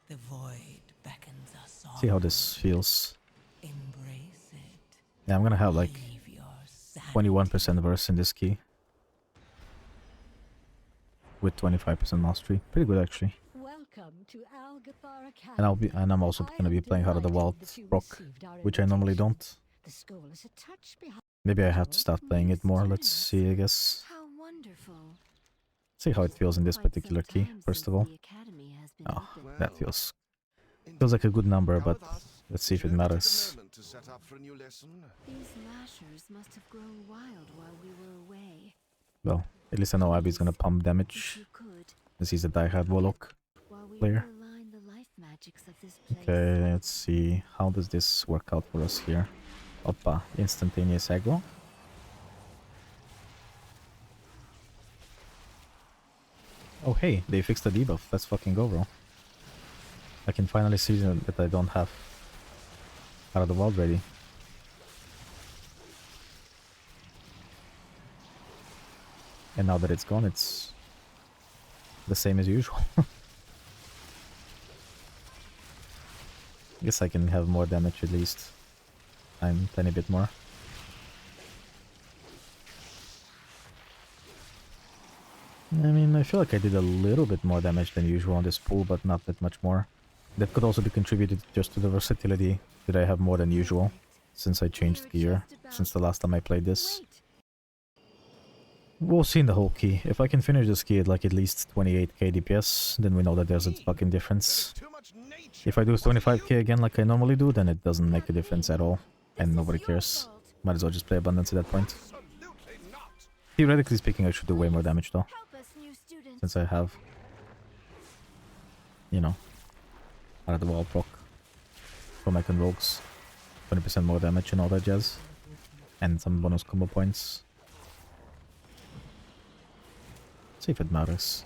The void beckons us See how on. this feels. Embrace it. Yeah, I'm gonna have like Leave your sanity. 21% verse in this key. With 25% mastery. Pretty good actually. Welcome to Algethar And Academy. I'm also gonna be playing Heart of the Wild proc, which I normally don't. The school is a touch behind. Maybe I have to start playing it more. Let's see, I guess. How wonderful. See how it feels in this Quite particular some key, time first of since all. the academy has been Oh, open. that feels like a good number, but let's see if it matters. These lashers must have grown wild while we were away. Well, at least I know Abby's gonna pump If damage, you could, as he's a diehard Warlock while we player. realign the life magics of this place. Okay, let's see. How does this work out for us here? Oppa, instantaneous aggro. Oh hey, they fixed the debuff. Let's fucking go, bro. I can finally see that I don't have Out of the Wild ready. And now that it's gone, it's the same as usual. Guess I can have more damage at least. I'm a tiny bit more. I mean, I feel like I did a little bit more damage than usual on this pool, but not that much more. That could also be contributed just to the versatility that I have more than usual, since I changed gear, since the last time I played this. We'll see in the whole key. If I can finish this key at like at least 28k DPS, then we know that there's a fucking difference. If I do 25k again like I normally do, then it doesn't make a difference at all, and nobody cares. Might as well just play Abundance at that point. Theoretically speaking, I should do way more damage though, since I have, you know, Out of the Wild proc for Mech and Rogues, 20% more damage and all that jazz, and some bonus combo points. See if it matters.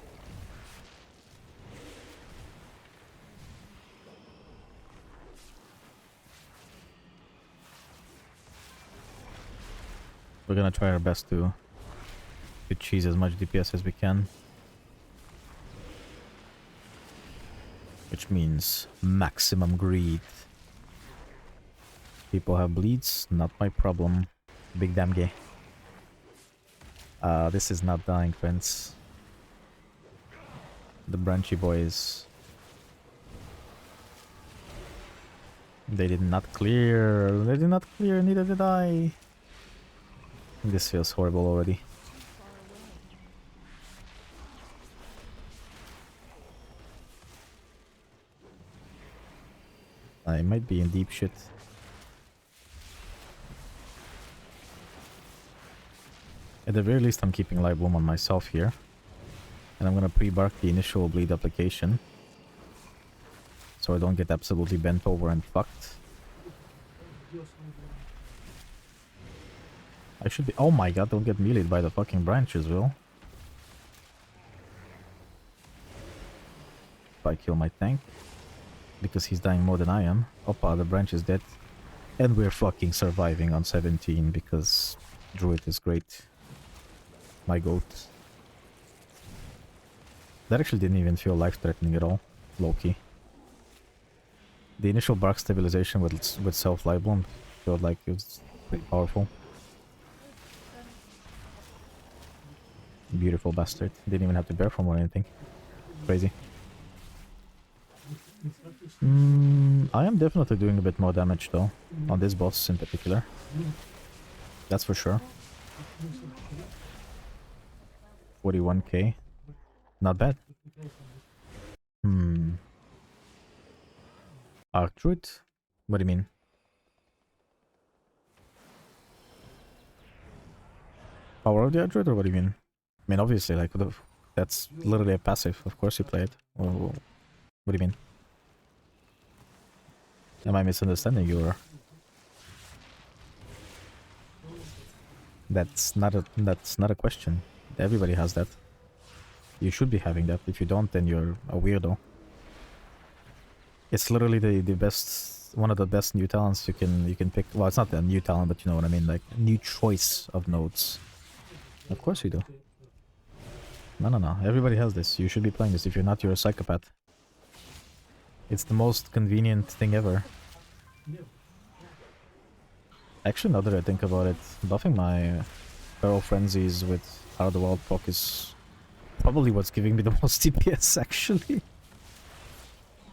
We're gonna try our best to cheese as much DPS as we can. Which means maximum greed. People have bleeds, not my problem. Big damn gay. This is not dying, friends. The branchy boys. They did not clear. They did not clear, neither did I. This feels horrible already. I might be in deep shit. At the very least, I'm keeping Light Bloom on myself here. And I'm gonna pre-bark the initial bleed application, so I don't get absolutely bent over and fucked. I should be— oh my god, don't get meleeed by the fucking branches, Will. If I kill my tank, because he's dying more than I am. Oppa, the branch is dead. And we're fucking surviving on 17 because Druid is great. My goat. That actually didn't even feel life-threatening at all, low-key. The initial bark stabilization with self-life bloom felt like it was pretty powerful. Beautiful bastard. Didn't even have to bear from or anything. Crazy. I am definitely doing a bit more damage though, on this boss in particular. That's for sure. 41k. Not bad. Arc Druid? What do you mean? Power of the Arc Druid, or what do you mean? I mean, obviously, like, that's literally a passive. Of course you play it. What do you mean? Am I misunderstanding you, or? That's not a question. Everybody has that. You should be having that. If you don't, then you're a weirdo. It's literally the best, one of the best new talents you can pick. Well, it's not a new talent, but you know what I mean, like new choice of nodes. Of course you do. No. Everybody has this. You should be playing this. If you're not, you're a psychopath. It's the most convenient thing ever. Actually, now that I think about it, buffing my Feral Frenzies with Heart of the Wild proc is probably what's giving me the most DPS, actually.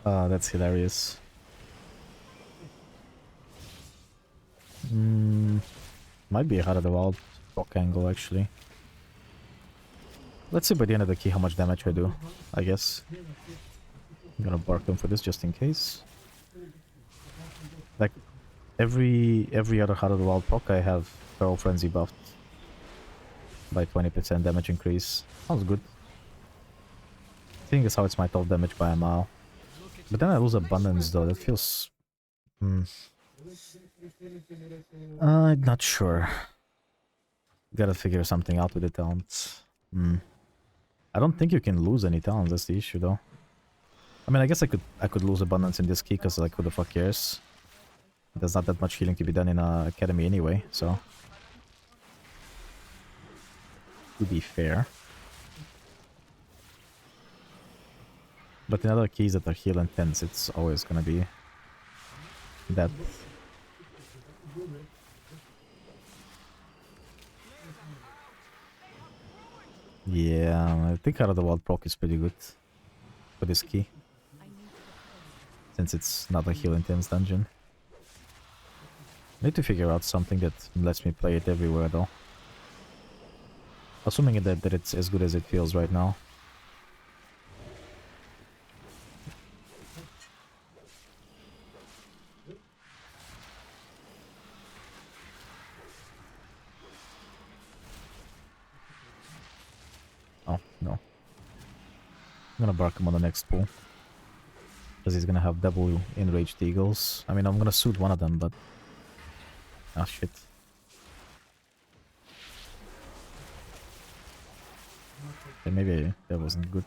That's hilarious. Might be a Heart of the Wild proc angle, actually. Let's see by the end of the key how much damage I do, I guess. I'm gonna bark them for this just in case. Like, every other Heart of the Wild proc I have Feral Frenzy buffed by 20% damage increase. Sounds good. I think that's how it's my top damage by a mile. But then I lose Abundance though, that feels... I'm not sure. Gotta figure something out with the talents. I don't think you can lose any talents, that's the issue though. I mean, I guess I could lose Abundance in this key, because like, who the fuck cares? There's not that much healing to be done in Academy anyway, so... To be fair. But in other keys that are heal intense, it's always gonna be... that. Yeah, I think Heart of the Wild proc is pretty good for this key. Since it's not a heal intense dungeon. Need to figure out something that lets me play it everywhere though. Assuming that it's as good as it feels right now. Oh, no. I'm gonna bark him on the next pull. Because he's gonna have double enraged eagles. I mean, I'm gonna suit one of them, but... Ah, shit. Okay, maybe that wasn't good.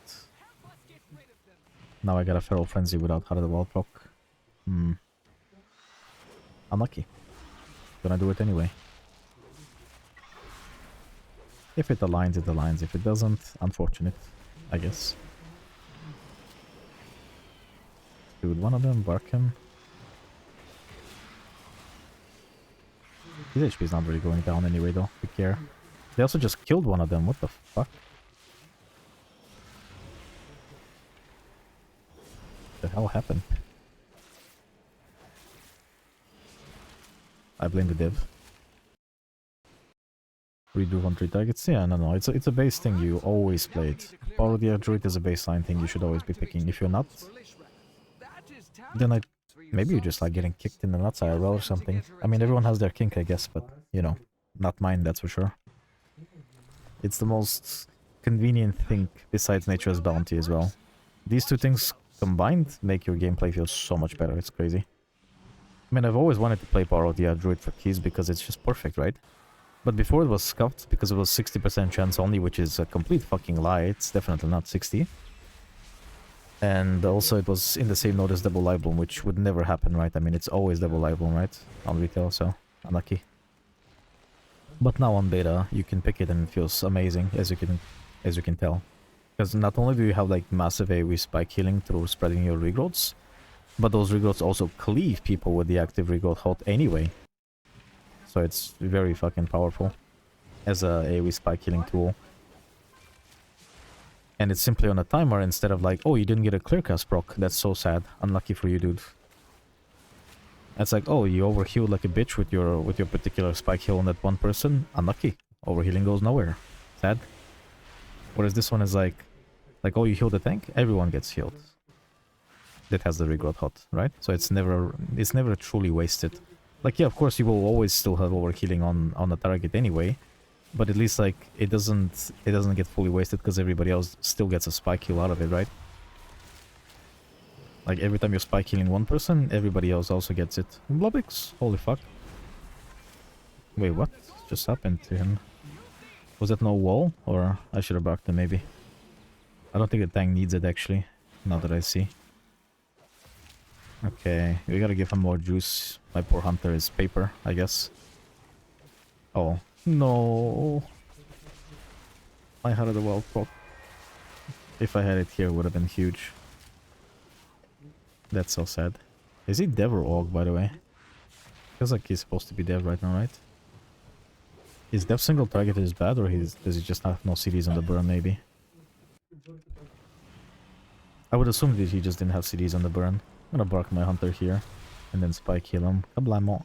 Now I got a Feral Frenzy without Heart of the Wild proc. Unlucky. Gonna do it anyway. If it aligns, it aligns. If it doesn't, unfortunate, I guess. Shoot one of them, bark him. His HP is not really going down anyway though, be care. They also just killed one of them, what the fuck? What the hell happened? I blame the div. Redo on 3 targets? Yeah, no, it's a base thing, you always play it. Resto Druid is a baseline thing you should always be picking. If you're not, then maybe you just like getting kicked in the nuts IRL or something. I mean, everyone has their kink, I guess, but, you know, not mine, that's for sure. It's the most convenient thing besides Nature's Bounty as well. These two things combined make your gameplay feel so much better, it's crazy. I mean, I've always wanted to play Resto Druid for keys because it's just perfect, right? But before it was scuffed because it was 60% chance only, which is a complete fucking lie. It's definitely not 60. And also it was in the same node as double live bloom, which would never happen, right? I mean, it's always double live bloom, right? On retail, so unlucky. But now on beta, you can pick it and it feels amazing, as you can tell. Because not only do you have like massive AoE spike healing through spreading your regrowths, but those regrowths also cleave people with the active regrowth hot anyway. So it's very fucking powerful as a AoE spike healing tool. And it's simply on a timer instead of like, oh, you didn't get a clear cast proc. That's so sad. Unlucky for you, dude. It's like, oh, you overhealed like a bitch with your particular spike heal on that one person. Unlucky. Overhealing goes nowhere. Sad. Whereas this one is like, oh, you healed the tank. Everyone gets healed. That has the regrowth hot, right? So it's never truly wasted. Like, yeah, of course you will always still have overhealing on the target anyway, but at least like it doesn't get fully wasted because everybody else still gets a spike heal out of it, right? Like every time you're spike healing one person, everybody else also gets it. Blobix, holy fuck! Wait, what just happened to him? Was that no wall, or I should have backed him maybe? I don't think the tank needs it actually. Now that I see. Okay, we gotta give him more juice. My poor hunter is paper, I guess. Oh, no. I had a wild pop. If I had it here, it would have been huge. That's so sad. Is he Dev or Orc, by the way? Feels like he's supposed to be Dev right now, right? Is Dev single target is bad, or does he just have no CDs on the burn, maybe? I would assume that he just didn't have CDs on the burn. I'm gonna bark my hunter here, and then spike heal him. Kablamo.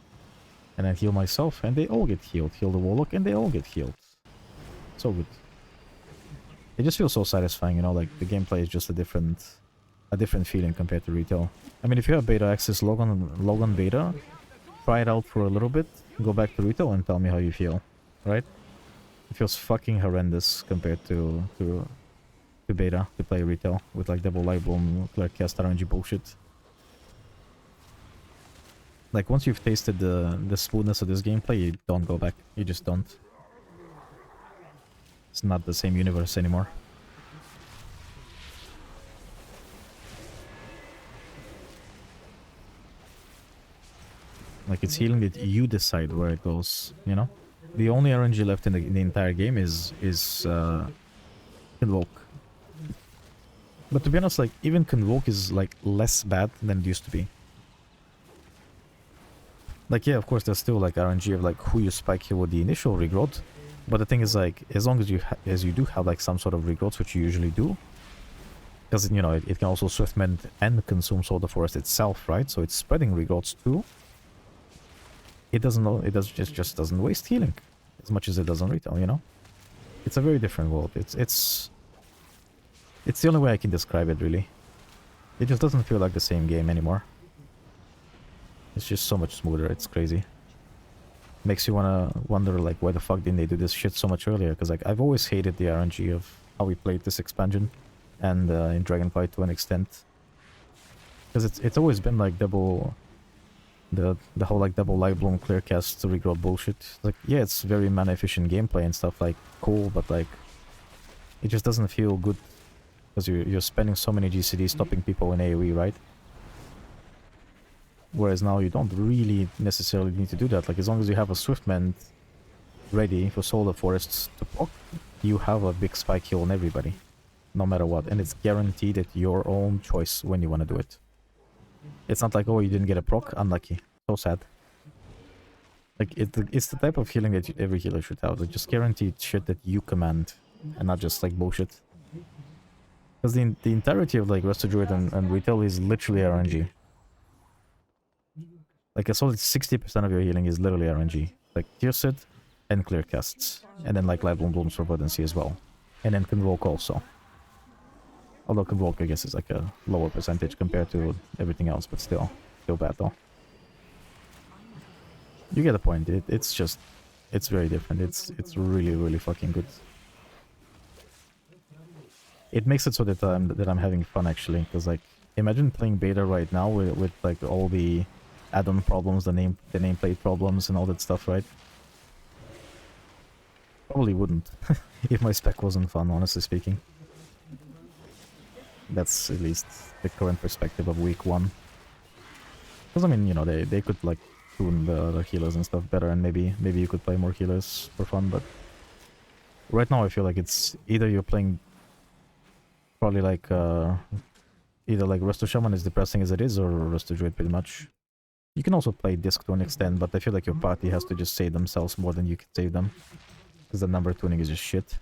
And then heal myself, and they all get healed. Heal the Warlock, and they all get healed. So good. It just feels so satisfying, you know, like the gameplay is just a different feeling compared to retail. I mean, if you have beta access, log on beta, try it out for a little bit, go back to retail and tell me how you feel, right? It feels fucking horrendous compared to beta, to play retail with like double light bloom, clear cast RNG bullshit. Like once you've tasted the smoothness of this gameplay, you don't go back. You just don't. It's not the same universe anymore. Like it's healing that you decide where it goes, you know? The only RNG left in the entire game is Convoke. But to be honest, like even Convoke is like less bad than it used to be. Like yeah, of course there's still like RNG of like who you spike here with the initial regrowth. But the thing is like as long as you do have like some sort of regrowths, which you usually do, because you know it can also swift mend and consume Soul of the Forest itself, right? So it's spreading regrowths too. It just doesn't waste healing as much as it does on retail, you know? It's a very different world. It's the only way I can describe it, really. It just doesn't feel like the same game anymore. It's just so much smoother, it's crazy. Makes you wanna wonder like why the fuck didn't they do this shit so much earlier, because like I've always hated the RNG of how we played this expansion and in Dragonfight to an extent. Because it's always been like the whole like double light bloom clear cast to regrow bullshit. Like yeah, it's very mana efficient gameplay and stuff, like cool, but like it just doesn't feel good because you're spending so many GCD stopping people in AoE, right? Whereas now you don't really necessarily need to do that. Like as long as you have a swift mend ready for Soul of the Forests to proc, you have a big spike heal on everybody, no matter what, and it's guaranteed at your own choice when you want to do it. It's not like, oh, you didn't get a proc, unlucky. So sad. Like, it's the type of healing that every healer should have. Like, just guaranteed shit that you command, and not just, like, bullshit. Because the entirety of, like, Resto Druid and retail is literally RNG. Like, a solid 60% of your healing is literally RNG. Like, Tear Set and clear casts. And then, like, Light Bloom Blooms for potency as well. And then Convoke also. Although Convoke, I guess, is like a lower percentage compared to everything else, but still bad though. You get the point. It's very different. It's really, really fucking good. It makes it so that I'm having fun actually, because like imagine playing beta right now with like all the add-on problems, the nameplate problems, and all that stuff, right? Probably wouldn't if my spec wasn't fun, honestly speaking. That's at least the current perspective of week 1. Because I mean, you know, they could like tune the healers and stuff better, and maybe you could play more healers for fun, but right now I feel like it's either you're playing probably like either like Resto Shaman is depressing as it is, or Resto Druid pretty much. You can also play Disc to an extent, but I feel like your party has to just save themselves more than you can save them, because the number tuning is just shit.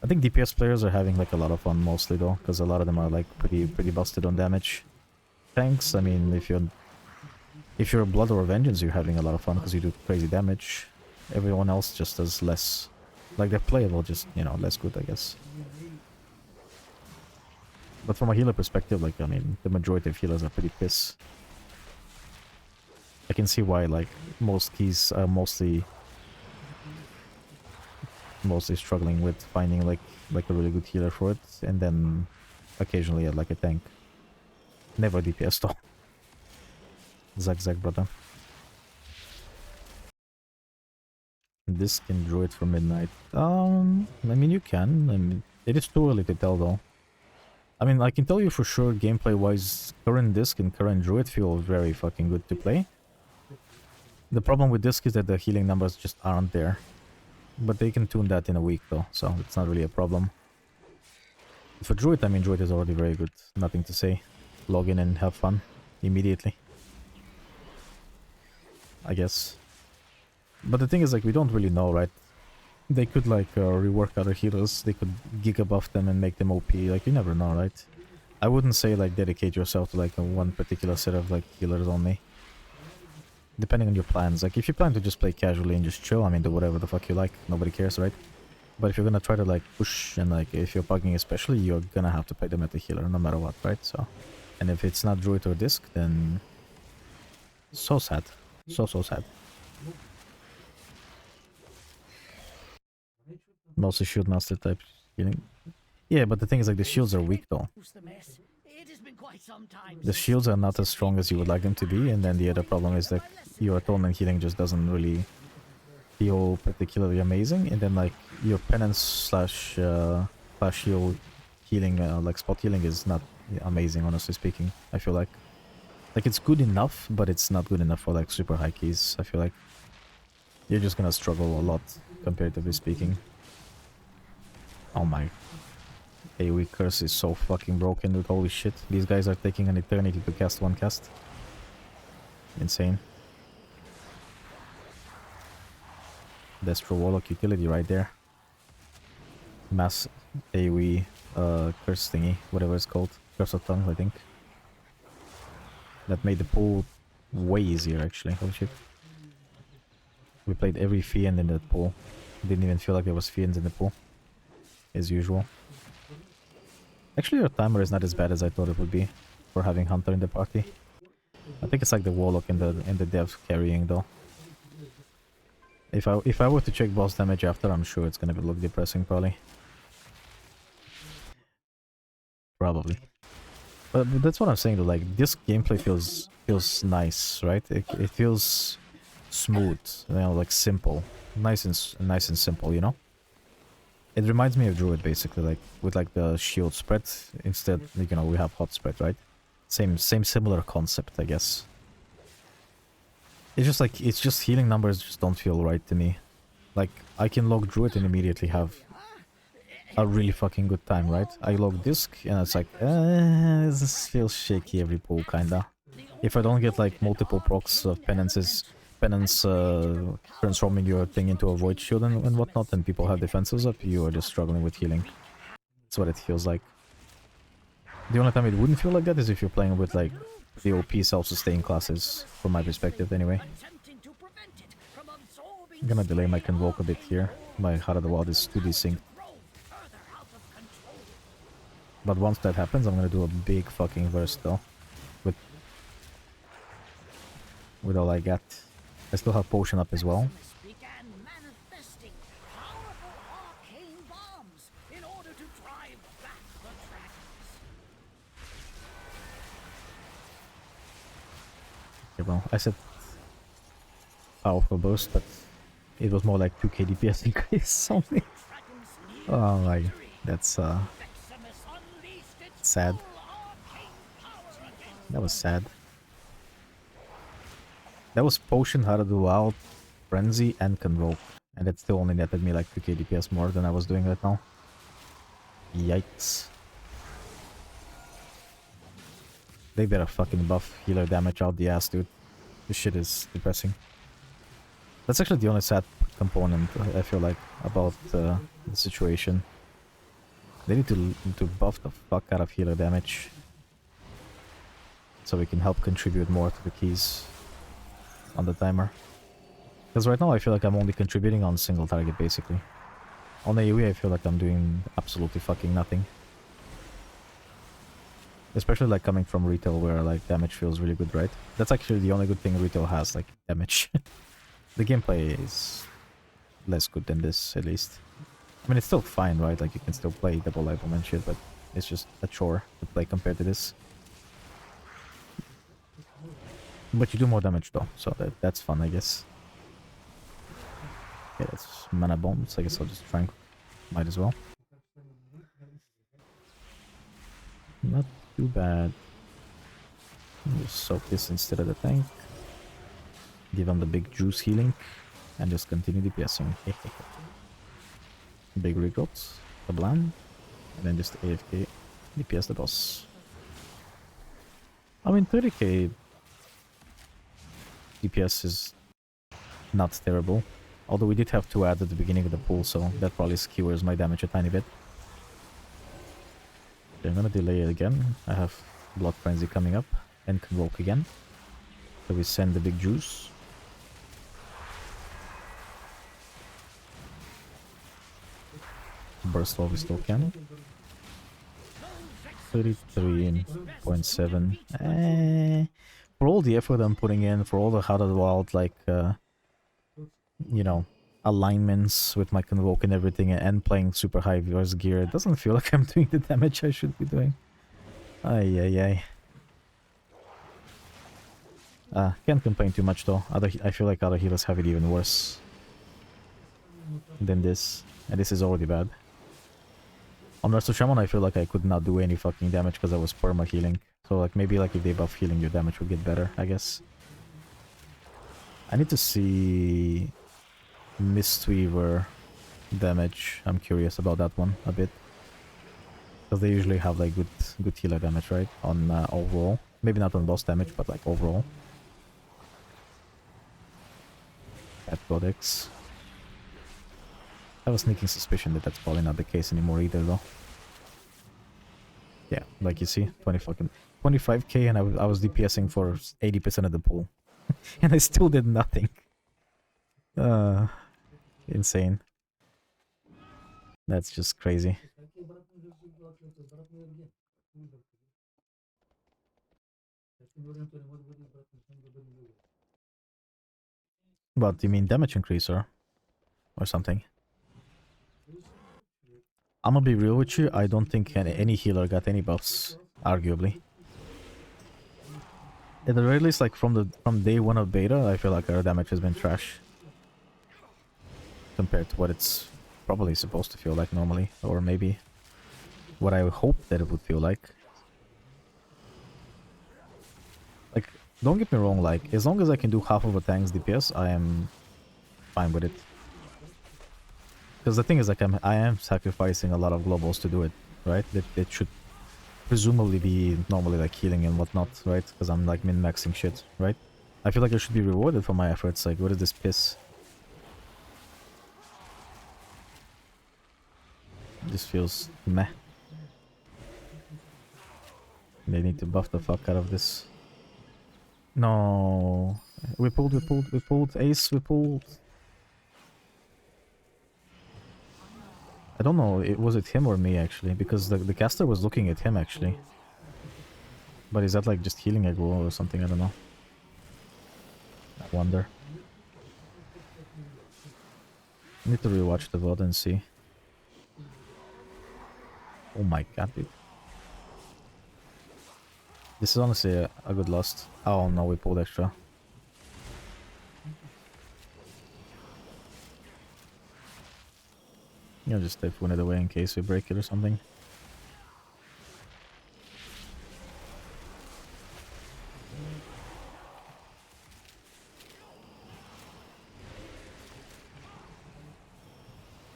I think DPS players are having like a lot of fun mostly though, because a lot of them are like pretty busted on damage. Tanks, I mean, if you're Blood or Vengeance, you're having a lot of fun because you do crazy damage. Everyone else just does less. Like they're playable, just, you know, less good, I guess. But from a healer perspective, like, I mean, the majority of healers are pretty piss. I can see why, like, most keys are mostly struggling with finding like a really good healer for it, and then occasionally add like a tank. Never DPS though. Zag, brother. This can Druid for midnight. I mean, you can. I mean, it is too early to tell though. I mean, I can tell you for sure, gameplay wise, current Disc and current Druid feel very fucking good to play. The problem with Disc is that the healing numbers just aren't there. But they can tune that in a week though, so it's not really a problem. For Druid, I mean, Druid is already very good. Nothing to say. log in and have fun immediately. I guess. But the thing is, like, we don't really know, right? They could, like, rework other healers. They could giga buff them and make them OP. Like, you never know, right? I wouldn't say, like, dedicate yourself to, like, one particular set of, like, healers only. Depending on your plans. Like, if you plan to just play casually and just chill, I mean, do whatever the fuck you like. Nobody cares, right? But if you're gonna try to, like, push and, like, if you're bugging especially, you're gonna have to play them at the healer no matter what, right? So, and if it's not Druid or Disc, then... so sad. So sad. Mostly shield master type healing. Yeah, but the thing is, like, the shields are weak though. The shields are not as strong as you would like them to be, and then the other problem is that your atonement healing just doesn't really feel particularly amazing, and then, like, your penance slash shield healing, like spot healing, is not amazing, honestly speaking. I feel like it's good enough, but it's not good enough for, like, super high keys. I feel like you're just gonna struggle a lot, comparatively speaking. Oh my. AoE curse is so fucking broken, dude. Holy shit. These guys are taking an eternity to cast one cast. Insane. Destro Warlock utility right there. Mass AoE curse thingy, whatever it's called. Curse of Tongue, I think. That made the pool way easier, actually. Holy shit. We played every Fiend in that pool. Didn't even feel like there was Fiends in the pool. As usual. Actually, our timer is not as bad as I thought it would be for having Hunter in the party. I think it's like the Warlock and the Dev carrying though. If I were to check boss damage after, I'm sure it's gonna look depressing probably. Probably. But that's what I'm saying though, like, this gameplay feels nice, right? It feels smooth, you know, like simple. Nice and simple, you know? It reminds me of Druid, basically, like, with, like, the shield spread. Instead, you know, we have hot spread, right? Same similar concept, I guess. It's just, like, it's just healing numbers just don't feel right to me. Like, I can log Druid and immediately have a really fucking good time, right? I log Disc, and it's like, this feels shaky every pull, kinda. If I don't get, like, multiple procs of penance transforming your thing into a void shield and whatnot, and people have defenses up, you are just struggling with healing. That's what it feels like. The only time it wouldn't feel like that is if you're playing with, like, the OP self-sustain classes, from my perspective anyway. I'm gonna delay my Convoke a bit here. My Heart of the Wild is 2D synced. But once that happens, I'm gonna do a big fucking verse though. With all I got. I still have potion up as well. Okay, well, I said powerful burst, but it was more like 2k DPS increase only. Oh my, that's sad. That was sad. That was Potion, Heart of the Wild, Frenzy, and Convoke. And it still only netted me like 2k DPS more than I was doing right now. Yikes. They better fucking buff healer damage out the ass, dude. This shit is depressing. That's actually the only sad component, I feel like, about the situation. They need to buff the fuck out of healer damage. So we can help contribute more to the keys on the timer. Because right now I feel like I'm only contributing on single target, basically. On AoE I feel like I'm doing absolutely fucking nothing. Especially like coming from retail where like damage feels really good, right? That's actually the only good thing retail has, like damage. The gameplay is less good than this, at least. I mean, it's still fine, right? Like you can still play double life and shit, but it's just a chore to play compared to this. But you do more damage though, so that's fun, I guess. Okay, that's mana bombs. I guess I'll just try and might as well. Not too bad. Just soak this instead of the tank. Give him the big juice healing. And just continue DPSing. Big regrowths. The bland. And then just AFK DPS the boss. I mean, 30k DPS is not terrible. Although we did have 2 add at the beginning of the pool, so that probably skewers my damage a tiny bit. Okay, I'm gonna delay it again. I have Blood Frenzy coming up and Convoke again. So we send the big juice. Burst while we still can. 33.7. For all the effort I'm putting in, for all the Heart of the Wild, like, you know, alignments with my Convoke and everything, and playing super high viewers gear, it doesn't feel like I'm doing the damage I should be doing. Ay, ay, ay. Can't complain too much though. I feel like other healers have it even worse than this, and this is already bad. On Resto Shaman, I feel like I could not do any fucking damage because I was perma healing. So like maybe like if they buff healing, your damage would get better, I guess. I need to see Mistweaver damage. I'm curious about that one a bit. Because they usually have like good healer damage, right? On overall. Maybe not on boss damage, but like overall. At Codex. I have a sneaking suspicion that that's probably not the case anymore either, though. Yeah, like you see, 25k, and I was DPSing for 80% of the pool, and I still did nothing. Insane. That's just crazy. What, do you mean damage increaser? Or something? I'm gonna be real with you, I don't think any healer got any buffs, arguably. At the very least, like from day 1 of beta, I feel like our damage has been trash. Compared to what it's probably supposed to feel like normally, or maybe what I hope that it would feel like. Like, don't get me wrong, like, as long as I can do half of a tank's DPS, I am fine with it. Because the thing is, like, I am sacrificing a lot of globals to do it, right? That should presumably be normally, like, healing and whatnot, right? Because I'm, like, min-maxing shit, right? I feel like I should be rewarded for my efforts. Like, what is this piss? This feels meh. They need to buff the fuck out of this. No. We pulled. Ace, we pulled. I don't know, was it him or me actually? Because the caster was looking at him actually. But is that like just healing aggro or something? I don't know. I wonder. I need to rewatch the VOD and see. Oh my god, dude. This is honestly a good loss. Oh no, we pulled extra. I'll just typhoon it away in case we break it or something.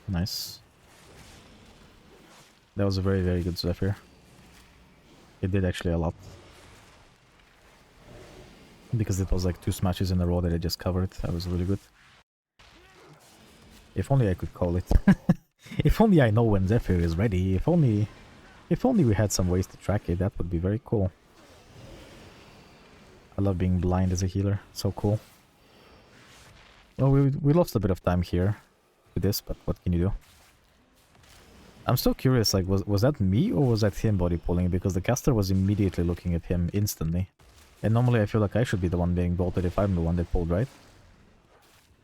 Nice. That was a very, very good Zephyr. It did actually a lot. Because it was like 2 smashes in a row that I just covered. That was really good. If only I could call it. If only I know when Zephyr is ready. If only we had some ways to track it, that would be very cool. I love being blind as a healer. So cool. Well, we lost a bit of time here with this, but what can you do? I'm still curious, like, was that me or was that him body pulling? Because the caster was immediately looking at him instantly. And normally I feel like I should be the one being bolted if I'm the one that pulled, right?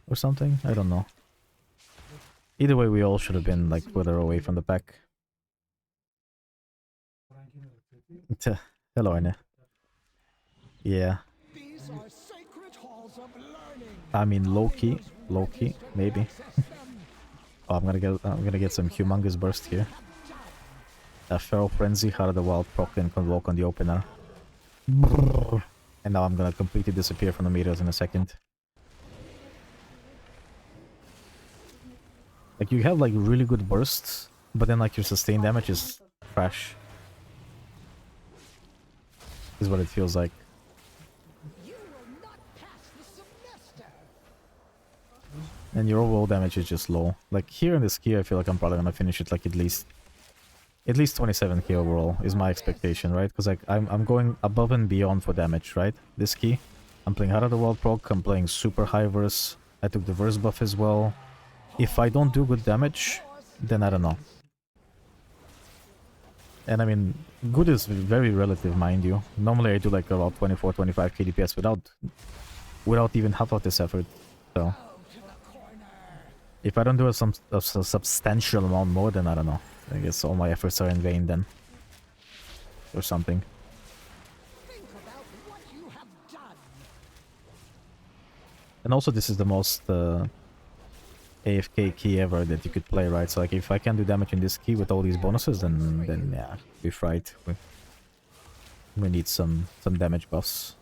Or something? I don't know. Either way, we all should have been, like, further away from the pack. Hello, Anne. Yeah. I mean, low-key, maybe. Oh, I'm gonna get some humongous burst here. A Feral Frenzy, Heart of the Wild, proc, and Convoke on the opener. And now I'm gonna completely disappear from the meters in a second. Like, you have like really good bursts, but then like your sustained damage is trash. is what it feels like. You will not pass the semester. And your overall damage is just low. Like here in this key, I feel like I'm probably gonna finish it like at least 27k overall is my expectation, right? Because like I'm going above and beyond for damage, right? This key, I'm playing Heart of the World proc, I'm playing super high verse. I took the verse buff as well. If I don't do good damage, then I don't know. And I mean, good is very relative, mind you. Normally I do like about 24-25 KDPS without even half of this effort. So if I don't do a substantial amount more, then I don't know. I guess all my efforts are in vain then. Or something. Think about what you have done. And also this is the most AFK key ever that you could play, right? So like if I can do damage in this key with all these bonuses, then yeah, we're right. We need some damage buffs.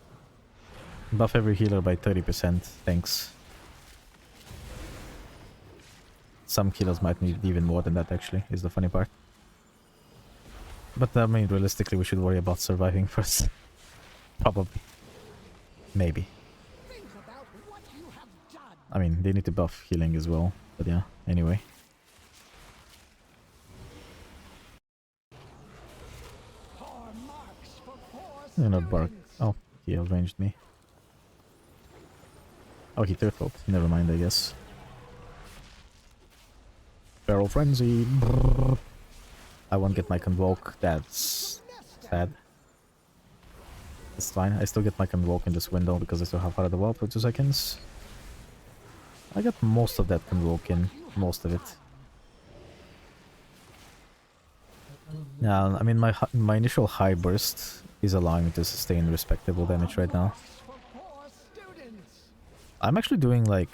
Buff every healer by 30%, thanks. Some healers might need even more than that, actually, is the funny part. But I mean, realistically, we should worry about surviving first. Probably. Maybe. Think about what you have done. I mean, they need to buff healing as well. But yeah, anyway. Poor marks for poor You're not bark. students. Oh, he outranged me. Oh, he turtled. Never mind, I guess. Feral Frenzy. Brrr. I won't get my Convoke. That's sad. It's fine. I still get my Convoke in this window because I still have Heart of the World for 2 seconds. I got most of that Convoke in. Most of it. Yeah, I mean, my initial high burst is allowing me to sustain respectable damage right now. For poor students. I'm actually doing like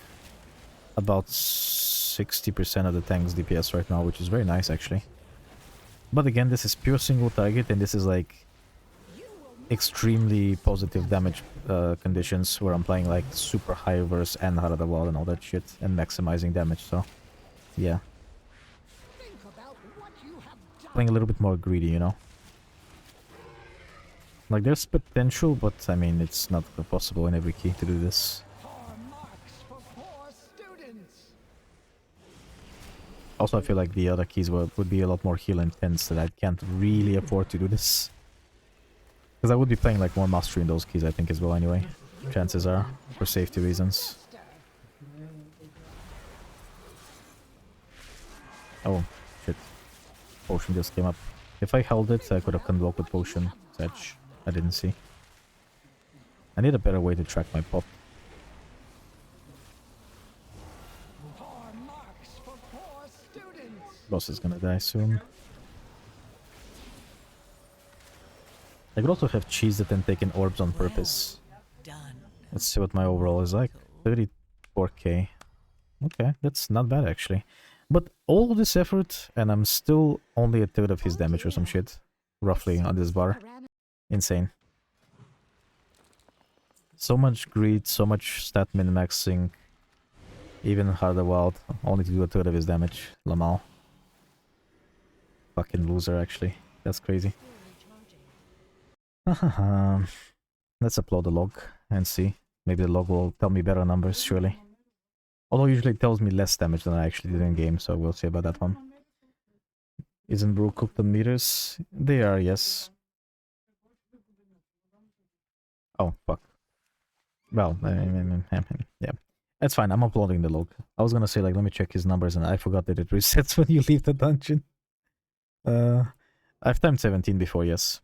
about 60% of the tank's DPS right now, which is very nice actually. But again, this is pure single target and this is like extremely positive damage conditions where I'm playing like super high verse and Heart of the World and all that shit and maximizing damage, so yeah. Think about what you have done. Playing a little bit more greedy, you know? Like there's potential, but I mean it's not possible in every key to do this. Poor marks for poor students. Also, I feel like the other keys would be a lot more heal intense that I can't really afford to do this. Because I would be playing like more mastery in those keys, I think, as well anyway. Chances are, for safety reasons. Oh, shit. Potion just came up. If I held it, I could have convoked with Potion. Sedge. I didn't see. I need a better way to track my pop. Poor marks for poor students. Boss is gonna die soon. I could also have cheesed it and taken orbs on purpose. Done. Let's see what my overall is like. 34k. Okay, that's not bad actually. But all of this effort, and I'm still only a third of his damage or some shit. Roughly on this bar. Insane. So much greed, so much stat min-maxing. Even Heart of the Wild, only to do a third of his damage. Lamal. Fucking loser actually. That's crazy. Let's upload the log and see. Maybe the log will tell me better numbers, surely. Although usually it tells me less damage than I actually did in game, so we'll see about that one. Isn't brew cooked on meters? They are, yes. Oh, fuck. Well, yeah. That's fine, I'm uploading the log. I was gonna say, like, let me check his numbers, and I forgot that it resets when you leave the dungeon. I've timed 17 before, yes.